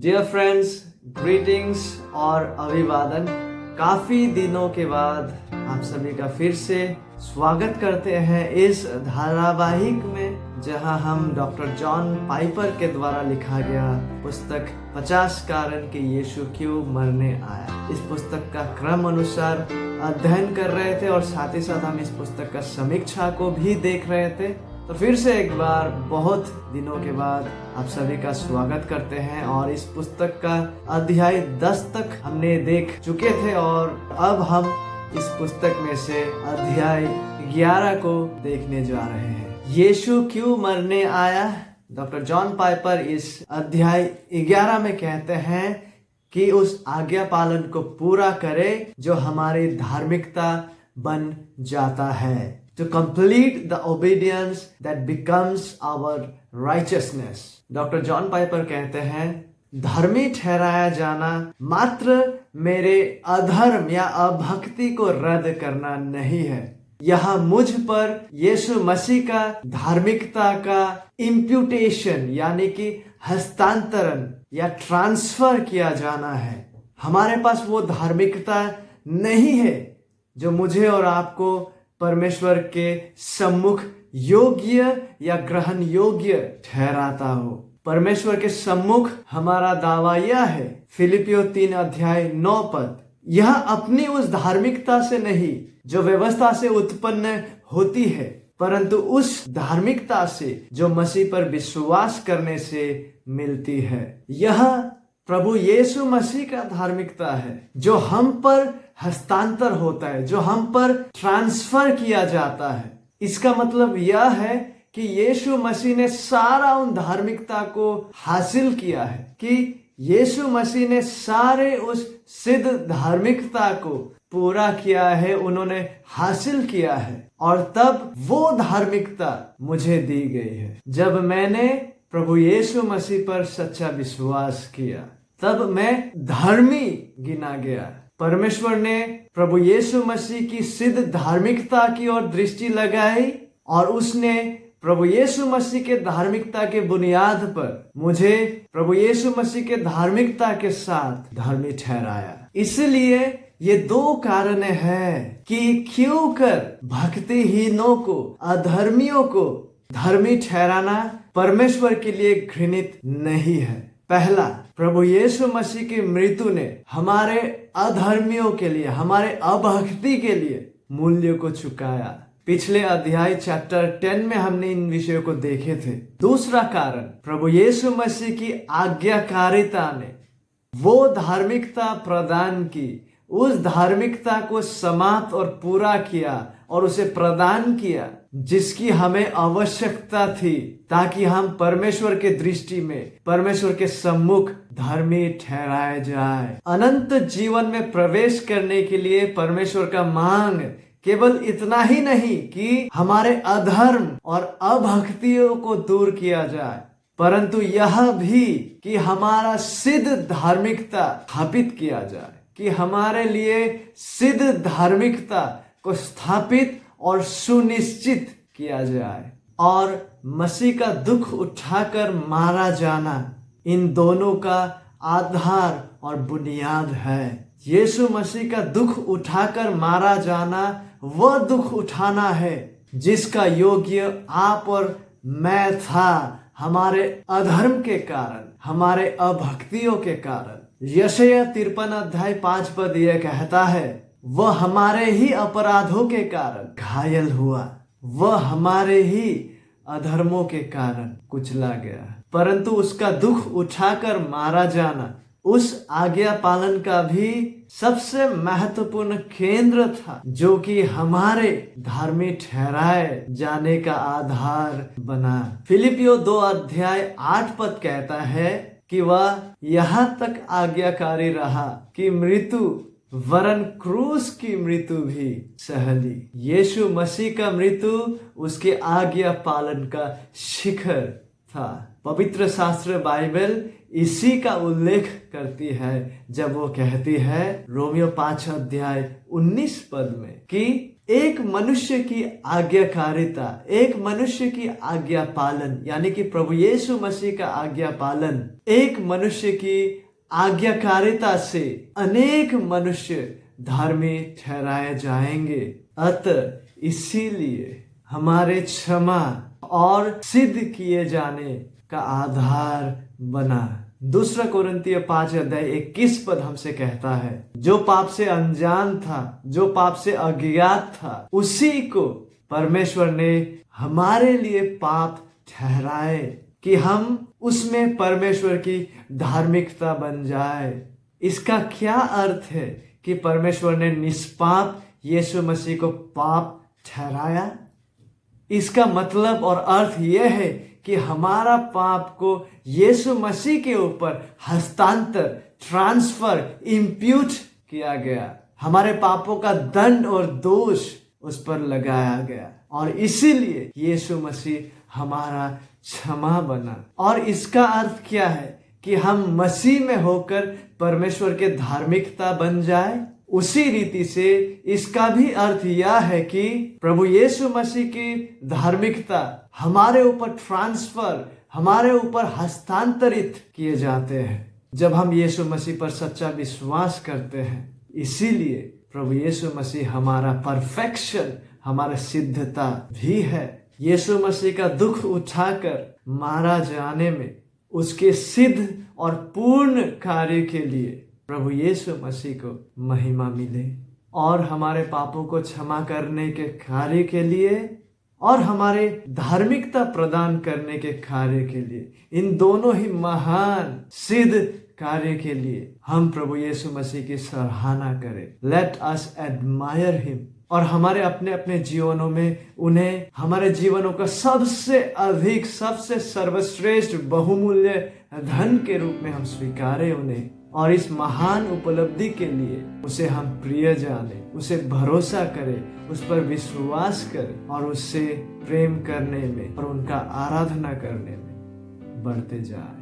Dear friends, greetings और अभिवादन। काफ़ी दिनों के बाद आप सभी का फिर से स्वागत करते हैं इस धारावाहिक में, जहां हम डॉक्टर जॉन पाइपर के द्वारा लिखा गया पुस्तक 50 कारण कि यीशु क्यों मरने आया, इस पुस्तक का क्रम अनुसार अध्ययन कर रहे थे और साथ ही साथ हम इस पुस्तक का समीक्षा को भी देख रहे थे। तो फिर से एक बार बहुत दिनों के बाद आप सभी का स्वागत करते हैं और इस पुस्तक का अध्याय 10 तक हमने देख चुके थे और अब हम इस पुस्तक में से अध्याय 11 को देखने जा रहे हैं। यीशु क्यों मरने आया। डॉक्टर जॉन पाइपर इस अध्याय 11 में कहते हैं कि उस आज्ञा पालन को पूरा करे जो हमारी धार्मिकता बन जाता है। To complete the obedience that becomes our righteousness. Doctor John Piper कहते हैं, धर्मी ठहराया जाना मात्र मेरे अधर्म या अभक्ति को रद्द करना नहीं है। यह मुझ पर यीशु मसीह का धार्मिकता का इम्प्यूटेशन यानी कि हस्तांतरण या ट्रांसफर किया जाना है। हमारे पास वो धार्मिकता नहीं है जो मुझे और आपको परमेश्वर के सम्मुख योग्य या ग्रहण योग्य ठहराता हो। परमेश्वर के सम्मुख हमारा दावा यह है, फिलिपियो 3 अध्याय 9 पद, यह अपनी उस धार्मिकता से नहीं जो व्यवस्था से उत्पन्न होती है, परंतु उस धार्मिकता से जो मसीह पर विश्वास करने से मिलती है। यह प्रभु यीशु मसीह का धार्मिकता है जो हम पर हस्तांतर होता है, जो हम पर ट्रांसफर किया जाता है। इसका मतलब यह है कि यीशु मसीह ने सारा उन धार्मिकता को हासिल किया है, कि यीशु मसीह ने सारे उस सिद्ध धार्मिकता को पूरा किया है, उन्होंने हासिल किया है और तब वो धार्मिकता मुझे दी गई है। जब मैंने प्रभु यीशु मसीह पर सच्चा विश्वास किया तब मैं धर्मी गिना गया। परमेश्वर ने प्रभु यीशु मसीह की सिद्ध धार्मिकता की ओर दृष्टि लगाई और उसने प्रभु यीशु मसीह के धार्मिकता के बुनियाद पर मुझे प्रभु यीशु मसीह के धार्मिकता के साथ धर्मी ठहराया। इसलिए ये 2 कारण हैं कि क्यों कर भक्तिहीनों को, अधर्मियों को धर्मी ठहराना परमेश्वर के लिए घृणित नहीं है। पहला, प्रभु यीशु मसीह की मृत्यु ने हमारे अधर्मियों के लिए, हमारे अभक्ति के लिए मूल्य को चुकाया। पिछले अध्याय चैप्टर 10 में हमने इन विषयों को देखे थे। दूसरा कारण, प्रभु यीशु मसीह की आज्ञाकारिता ने वो धार्मिकता प्रदान की, उस धार्मिकता को समाप्त और पूरा किया और उसे प्रदान किया जिसकी हमें आवश्यकता थी, ताकि हम परमेश्वर के दृष्टि में, परमेश्वर के सम्मुख धर्मी ठहराए जाए। अनंत जीवन में प्रवेश करने के लिए परमेश्वर का मांग केवल इतना ही नहीं कि हमारे अधर्म और अभक्तियों को दूर किया जाए, परंतु यह भी कि हमारा सिद्ध धार्मिकता स्थापित किया जाए, कि हमारे लिए सिद्ध धार्मिकता को स्थापित और सुनिश्चित किया जाए। और मसीह का दुख उठाकर मारा जाना इन दोनों का आधार और बुनियाद है। यीशु मसीह का दुख उठाकर मारा जाना वह दुख उठाना है जिसका योग्य आप और मैं था, हमारे अधर्म के कारण, हमारे अभक्तियों के कारण। यशायाह 53 अध्याय 5 पद यह कहता है, वह हमारे ही अपराधों के कारण घायल हुआ, वह हमारे ही अधर्मों के कारण कुचला गया। परंतु उसका दुख उठाकर मारा जाना उस आज्ञा पालन का भी सबसे महत्वपूर्ण केंद्र था, जो कि हमारे धार्मी ठहराए जाने का आधार बना। फिलिपियो 2 अध्याय 8 पद कहता है कि वह यहाँ तक आज्ञाकारी रहा कि मृत्यु वरन क्रूस की मृत्यु भी सहली। यीशु मसीह का मृत्यु उसके आज्ञा पालन का शिखर था। पवित्र शास्त्र बाइबल इसी का उल्लेख करती है जब वो कहती है रोमियो 5 अध्याय 19 पद में कि एक मनुष्य की आज्ञाकारिता, एक मनुष्य की आज्ञा पालन, यानी कि प्रभु यीशु मसीह का आज्ञा पालन, एक मनुष्य की आज्ञाकारिता से अनेक मनुष्य धार्मिक ठहराए जाएंगे। अतः इसीलिए हमारे क्षमा और सिद्ध किए जाने का आधार बना। दूसरा कोरिन्थिय 5:21 हमसे कहता है, जो पाप से अनजान था, जो पाप से अज्ञात था, उसी को परमेश्वर ने हमारे लिए पाप ठहराए कि हम उसमें परमेश्वर की धार्मिकता बन जाए। इसका क्या अर्थ है कि परमेश्वर ने निष्पाप यीशु मसीह को पाप ठहराया? इसका मतलब और अर्थ यह है कि हमारा पाप को यीशु मसीह के ऊपर हस्तांतर, ट्रांसफर, इम्प्यूट किया गया। हमारे पापों का दंड और दोष उस पर लगाया गया और इसीलिए यीशु मसीह हमारा क्षमा बना। और इसका अर्थ क्या है कि हम मसीह में होकर परमेश्वर के धार्मिकता बन जाए। उसी रीति से इसका भी अर्थ यह है कि प्रभु यीशु मसीह की धार्मिकता हमारे ऊपर ट्रांसफर, हमारे ऊपर हस्तांतरित किए जाते हैं जब हम यीशु मसीह पर सच्चा विश्वास करते हैं। इसीलिए प्रभु यीशु मसीह हमारा परफेक्शन, हमारा सिद्धता भी है। यीशु मसीह का दुख उठाकर मारा जाने में उसके सिद्ध और पूर्ण कार्य के लिए प्रभु यीशु मसीह को महिमा मिले और हमारे पापों को क्षमा करने के कार्य के लिए और हमारे धार्मिकता प्रदान करने के कार्य के लिए, इन दोनों ही महान सिद्ध कार्य के लिए हम प्रभु यीशु मसीह की सराहना करें। लेट अस एडमायर हिम और हमारे अपने अपने जीवनों में उन्हें हमारे जीवनों का सबसे अधिक, सबसे सर्वश्रेष्ठ बहुमूल्य धन के रूप में हम स्वीकारें उन्हें और इस महान उपलब्धि के लिए उसे हम प्रिय जाने, उसे भरोसा करें, उस पर विश्वास करें और उससे प्रेम करने में और उनका आराधना करने में बढ़ते जाए।